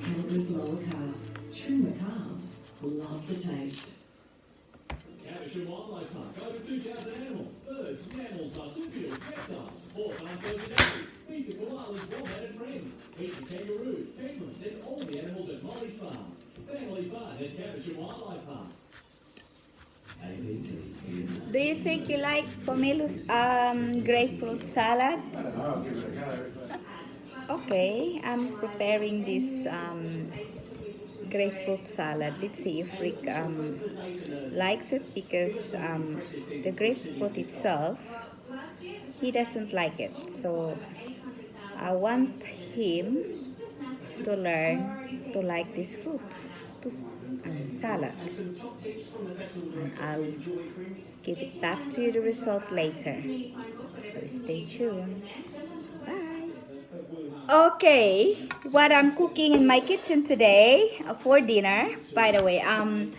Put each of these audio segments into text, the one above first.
Countless lower carb, trimmer carbs, love the taste. Cabbage and Wildlife Park, over 2,000 animals, birds, mammals, marsupials, reptiles, 4 farms a day. Meet the koalas, wombat and friends. Meet the kangaroos, penguins and all the animals at Molly's Farm. Family fun at Cabbage and Wildlife Park. Do you think you like Pomelo's grapefruit salad? I'll give it a go. Okay, I'm preparing this grapefruit salad. Let's see if Rick likes it, because the grapefruit itself, he doesn't like it. So I want him to learn to like this fruit, salad. And I'll give it back to you, the result, later. So stay tuned. Bye. Okay, what I'm cooking in my kitchen today for dinner, by the way, I'm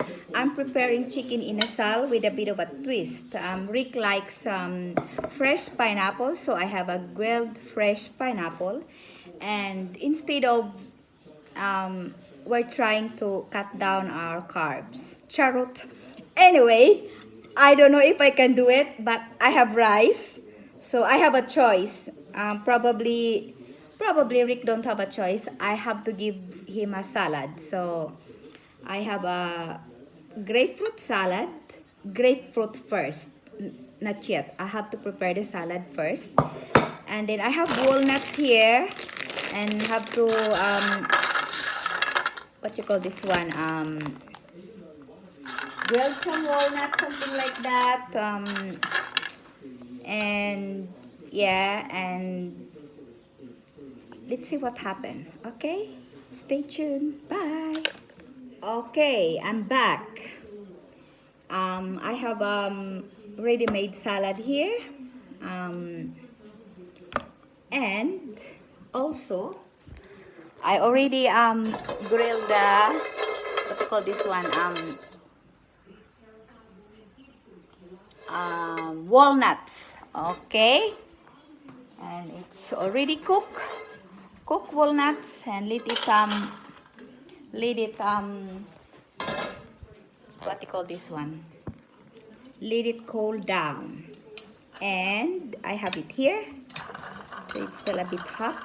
preparing chicken inasal with a bit of a twist. Rick likes fresh pineapple, so I have a grilled fresh pineapple. And instead of, we're trying to cut down our carbs. Charot. Anyway, I don't know if I can do it, but I have rice, so I have a choice. Probably Rick don't have a choice. I have to give him a salad. So I have a grapefruit salad. Grapefruit first. Not yet. I have to prepare the salad first. And then I have walnuts here. And have to, what you call this one? Grilled some walnuts, something like that. And yeah, and let's see what happened. Okay, stay tuned. Bye. Okay, I'm back. I have ready-made salad here, and also I already grilled the, what do you call this one, walnuts. Okay, and it's already cooked walnuts, and let it what do you call this one, let it cool down. And I have it here, so it's still a bit hot.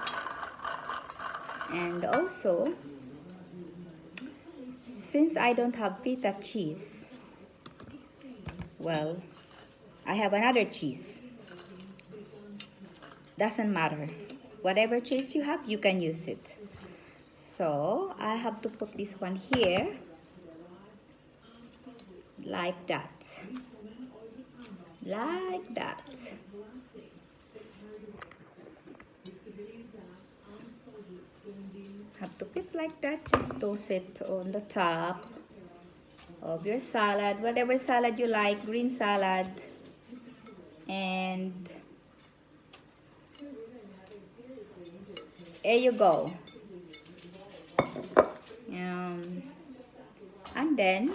And also, since I don't have feta cheese, well, I have another cheese. Doesn't matter. Whatever cheese you have, you can use it. So I have to put this one here, like that. Like that. Have to put like that. Just toss it on the top of your salad, whatever salad you like, green salad. And there you go. And then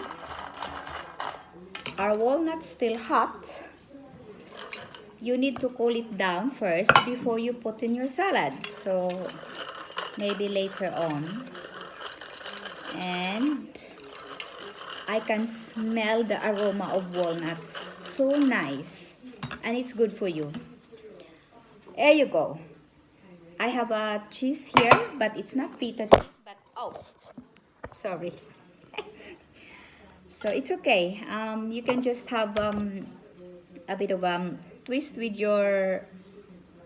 our walnut's still hot. You need to cool it down first before you put in your salad. So maybe later on. And I can smell the aroma of walnuts. So nice. And it's good for you. There you go. I have a cheese here, but it's not feta cheese, but oh, sorry. So it's okay. You can just have a bit of twist with your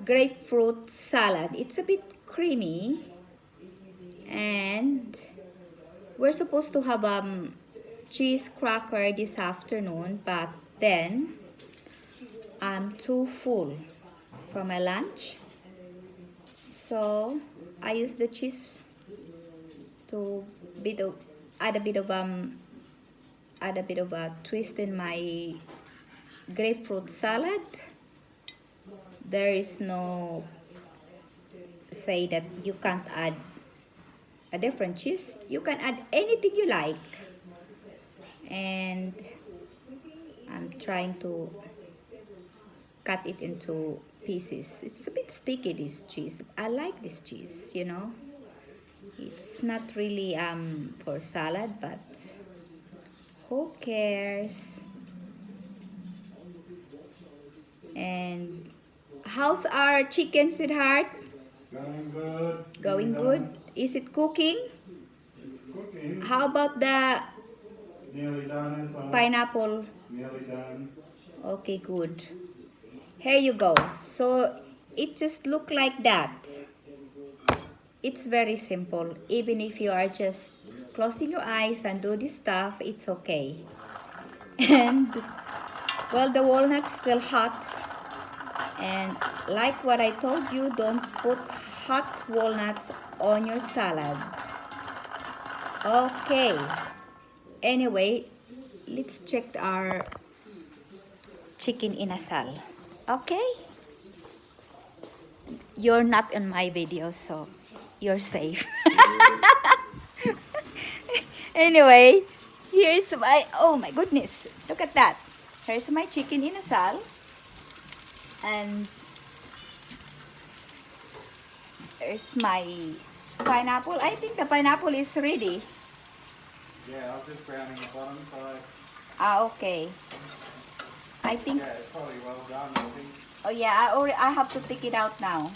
grapefruit salad. It's a bit creamy, and we're supposed to have cheese cracker this afternoon, but then I'm too full for my lunch. So I use the cheese to add a bit of a twist in my grapefruit salad. There is no say that you can't add a different cheese. You can add anything you like. And I'm trying to cut it into pieces. It's a bit sticky, this cheese. I like this cheese, you know. It's not really for salad, but who cares? And how's our chicken, sweetheart? Going good. Going Nearly good? done. Is it cooking? It's cooking. How about the Nearly done, Inasal. pineapple? Nearly done. Okay, good. Here you go. So it just look like that. It's very simple. Even if you are just closing your eyes and do this stuff, it's okay. And well, the walnut's still hot. And like what I told you, don't put hot walnuts on your salad. Okay. Anyway, let's check our chicken inasal. Okay? You're not in my video, so you're safe. Anyway, here's my, oh my goodness, look at that. Here's my chicken inasal. And there's my pineapple. I think the pineapple is ready. Yeah, I was just browning the bottom side. Ah, okay. I think, Yeah, it's probably well done, I think. oh yeah, I have to take it out now.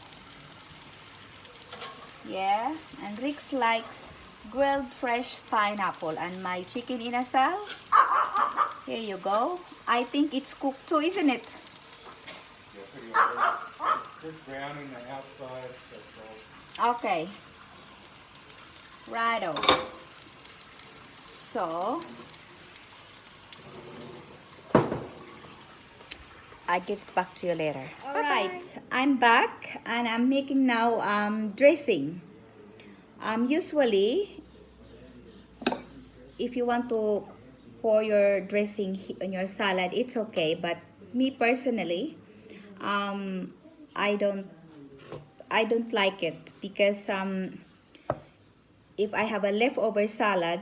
Yeah, and Rix likes grilled fresh pineapple and my chicken inasal. Here you go. I think it's cooked too, isn't it? Yeah, pretty well. Just browning the outside, that's all. Okay. Righto. So, I'll get back to you later. Alright, I'm back and I'm making now dressing. Usually, if you want to pour your dressing on your salad, it's okay. But me personally, I don't like it because if I have a leftover salad,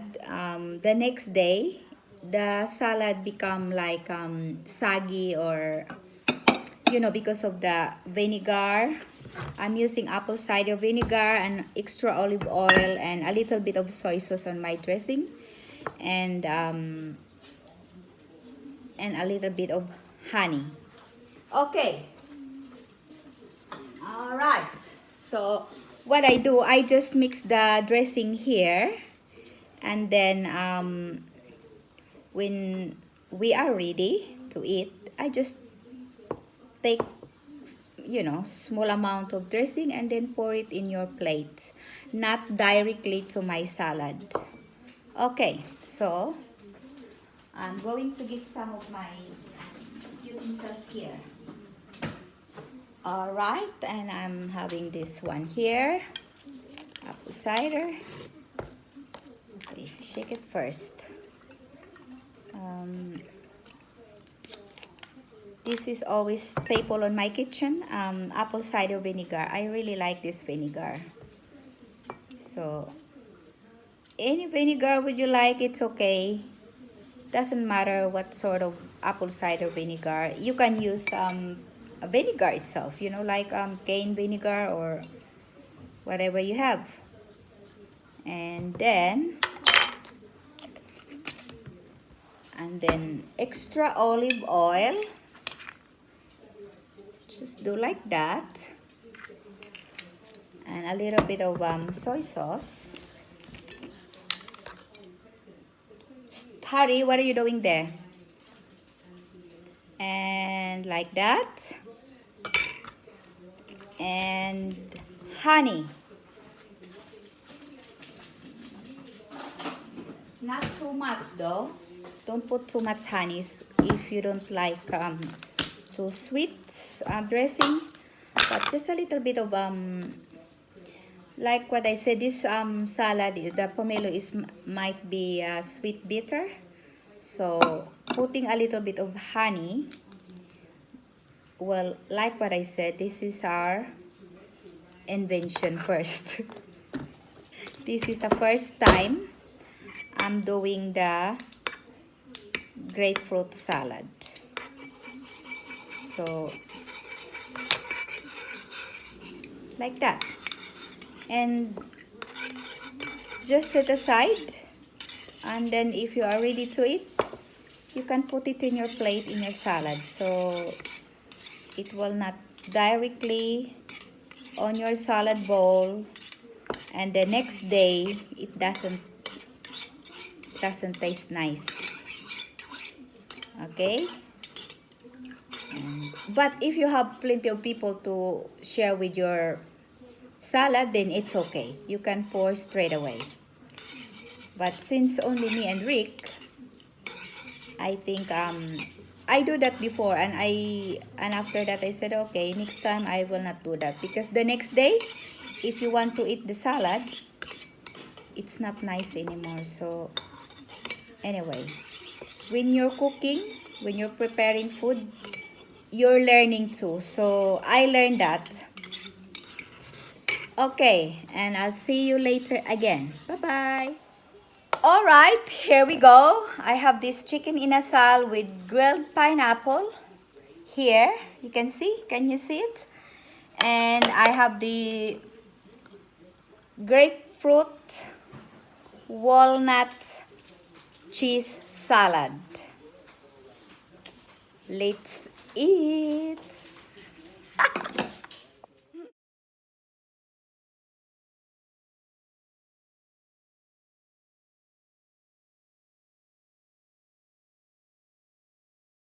the next day the salad become like saggy, or you know, because of the vinegar. I'm using apple cider vinegar and extra olive oil and a little bit of soy sauce on my dressing, and a little bit of honey. Okay. All right. So what I do, I just mix the dressing here, and then when we are ready to eat, I just take, you know, small amount of dressing and then pour it in your plate, not directly to my salad. Okay, so I'm going to get some of my utensils here. All right, and I'm having this one here, apple cider. Okay, shake it first. This is always staple on my kitchen, apple cider vinegar. I really like this vinegar. So, any vinegar would you like, it's okay. Doesn't matter what sort of apple cider vinegar. You can use a vinegar itself, you know, like cane vinegar or whatever you have. And then extra olive oil. Just do like that. And a little bit of soy sauce. Hurry, what are you doing there? And like that. And honey. Not too much though. Don't put too much honey if you don't like too sweet dressing. But just a little bit of like what I said, this salad is, the pomelo is might be sweet bitter. So putting a little bit of honey, well, like what I said, this is our invention first. This is the first time I'm doing the grapefruit salad. So like that, and just set aside, and then if you are ready to eat, you can put it in your plate in your salad, so it will not directly on your salad bowl, and the next day it doesn't taste nice. Okay, but if you have plenty of people to share with your salad, then it's okay, you can pour straight away. But since only me and Rick, I think I do that before, and after that I said, okay, next time I will not do that, because the next day if you want to eat the salad, it's not nice anymore. So anyway, when you're cooking, when you're preparing food, you're learning too. So I learned that. Okay, and I'll see you later again. Bye bye. All right, here we go. I have this chicken inasal with grilled pineapple. Here, you can see. Can you see it? And I have the grapefruit walnut cheese salad. Let's eat.